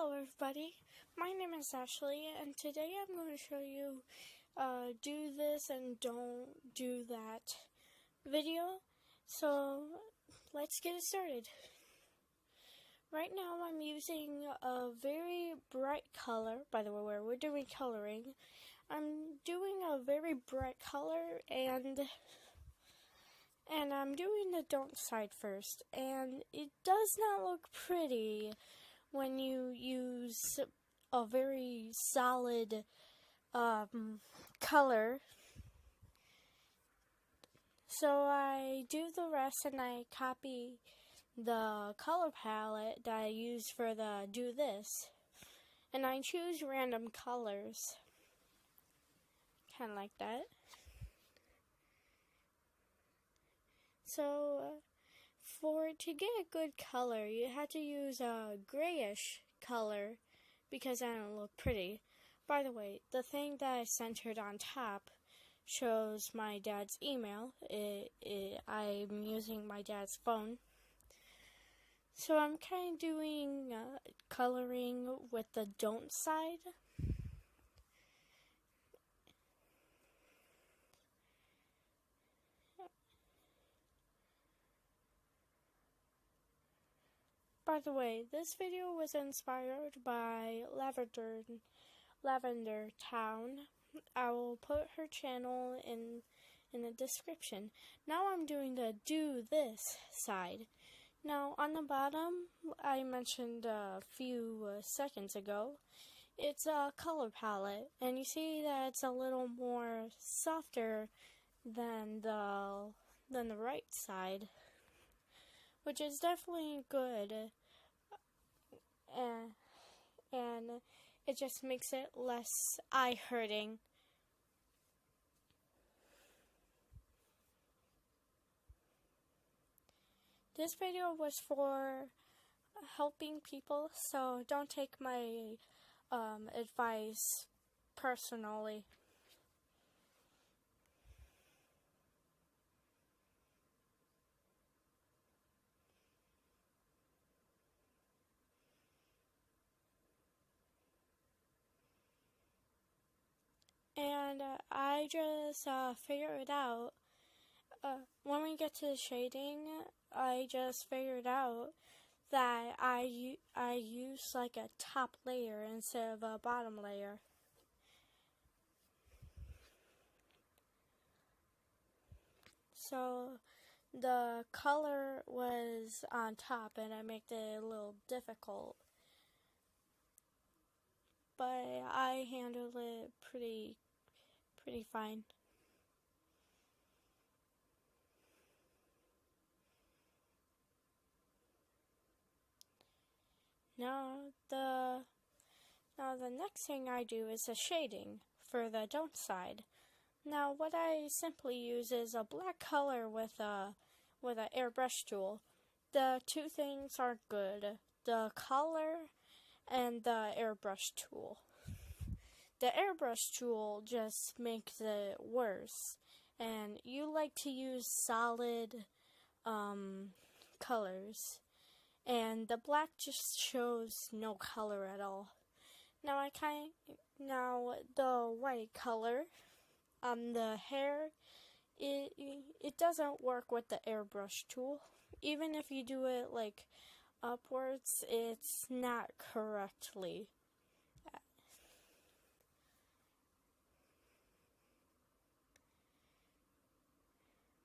Hello everybody, my name is Ashley and today I'm going to show you do this and don't do that video. So let's get it started. Right now I'm using a very bright color. By the way, where we're doing coloring, I'm doing a very bright color and I'm doing the don't side first, and it does not look pretty when you use a very solid color. So I do the rest and I copy the color palette that I use for the do this, and I choose random colors, kind of like that. So to get a good color, you have to use a grayish color because I don't look pretty. By the way, the thing that I centered on top shows my dad's email. I'm using my dad's phone. So I'm kind of doing coloring with the don't side. By the way, this video was inspired by Lavender Town. I will put her channel in the description. Now I'm doing the do this side. Now on the bottom, I mentioned a few seconds ago, it's a color palette, and you see that it's a little more softer than the right side, which is definitely good. And it just makes it less eye-hurting. This video was for helping people, so don't take my advice personally. And I just figured out, when we get to the shading, I just figured out that I use like a top layer instead of a bottom layer. So the color was on top and I made it a little difficult. But I handled it pretty fine. Now the next thing I do is the shading for the don't side. Now what I simply use is a black color with an airbrush tool. The two things are good: the color and the airbrush tool. The airbrush tool just makes it worse, and you like to use solid colors, and the black just shows no color at all. Now the white color on the hair, it doesn't work with the airbrush tool. Even if you do it like upwards, it's not correctly.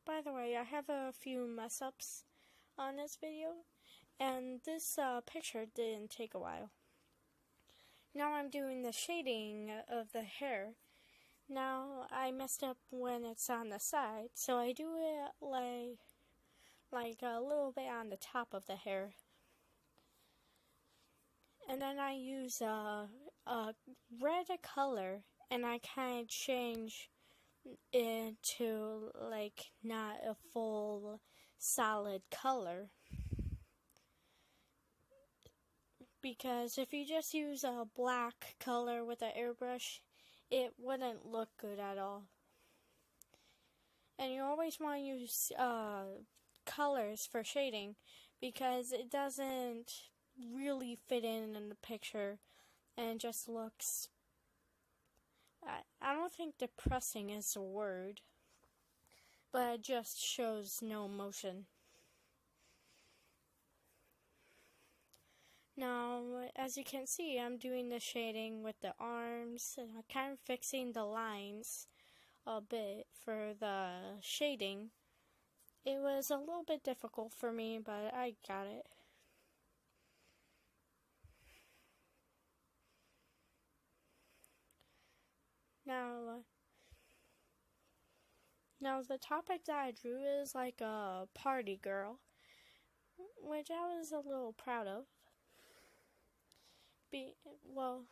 By the way, I have a few mess-ups on this video, and this picture didn't take a while. Now I'm doing the shading of the hair. Now I messed up when it's on the side, so I do it like a little bit on the top of the hair. And then I use a red color, and I kind of change into like not a full solid color, because if you just use a black color with an airbrush, it wouldn't look good at all. And you always want to use colors for shading, because it doesn't really fit in the picture, and it just looks. I don't think depressing is the word, but it just shows no emotion. Now, as you can see, I'm doing the shading with the arms, and I'm kind of fixing the lines a bit for the shading. It was a little bit difficult for me, but I got it. Now the topic that I drew is like a party girl, which I was a little proud of. Well,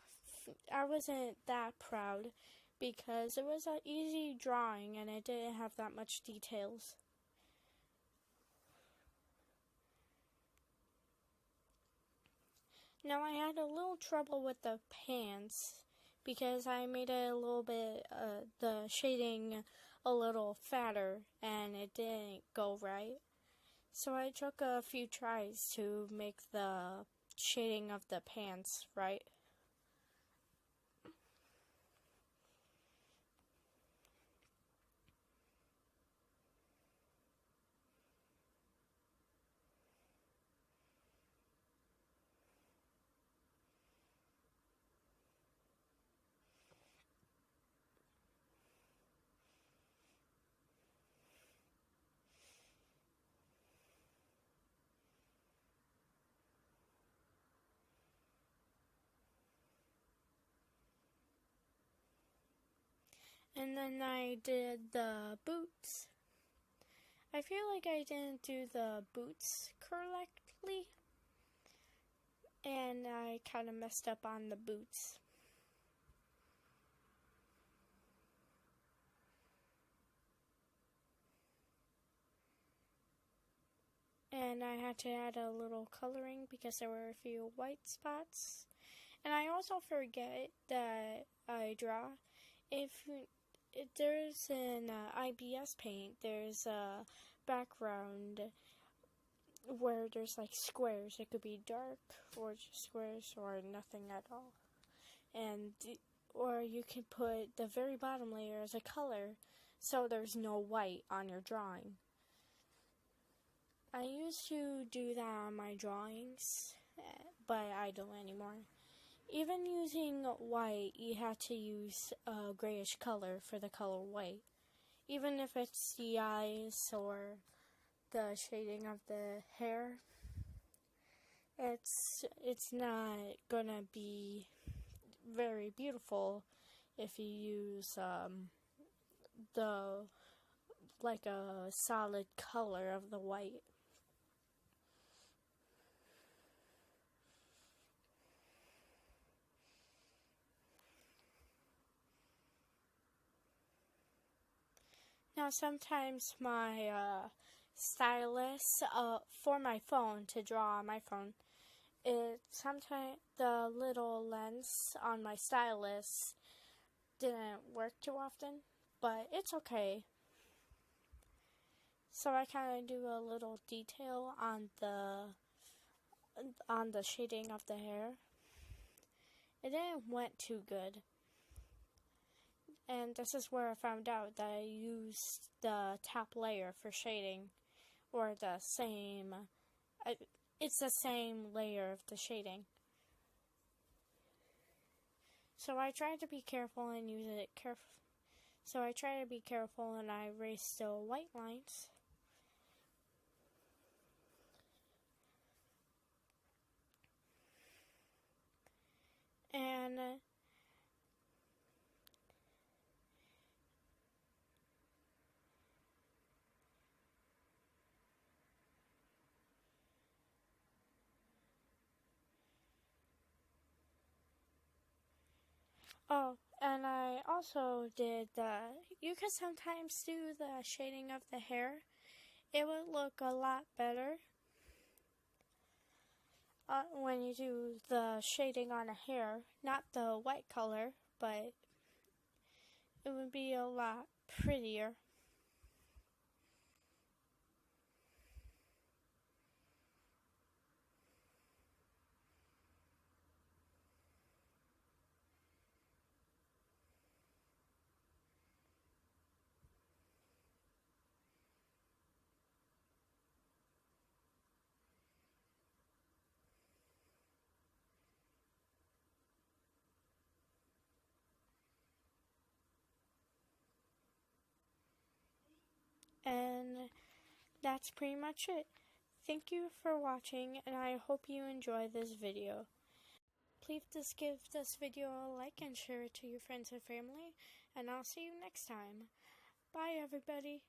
I wasn't that proud because it was an easy drawing and it didn't have that much details. Now I had a little trouble with the pants because I made it a little bit, the shading a little fatter and it didn't go right. So I took a few tries to make the shading of the pants right. And then I did the boots. I feel like I didn't do the boots correctly, and I kind of messed up on the boots. And I had to add a little coloring because there were a few white spots. And I also forget that I draw. If there's an IBS paint, there's a background where there's like squares. It could be dark or just squares or nothing at all. Or you can put the very bottom layer as a color so there's no white on your drawing. I used to do that on my drawings, but I don't anymore. Even using white, you have to use a grayish color for the color white. Even if it's the eyes or the shading of the hair, it's not gonna be very beautiful if you use like a solid color of the white. Now sometimes my stylus for my phone, to draw on my phone, sometimes the little lens on my stylus didn't work too often, but it's okay. So I kind of do a little detail on the shading of the hair. It didn't went too good. And this is where I found out that I used the top layer for shading, or it's the same layer of the shading. So I tried to be careful and use it careful. So I tried to be careful and I erased the white lines. And and I also did you could sometimes do the shading of the hair. It would look a lot better when you do the shading on a hair, not the white color, but it would be a lot prettier. And that's pretty much it. Thank you for watching, and I hope you enjoy this video. Please just give this video a like and share it to your friends and family, and I'll see you next time. Bye, everybody.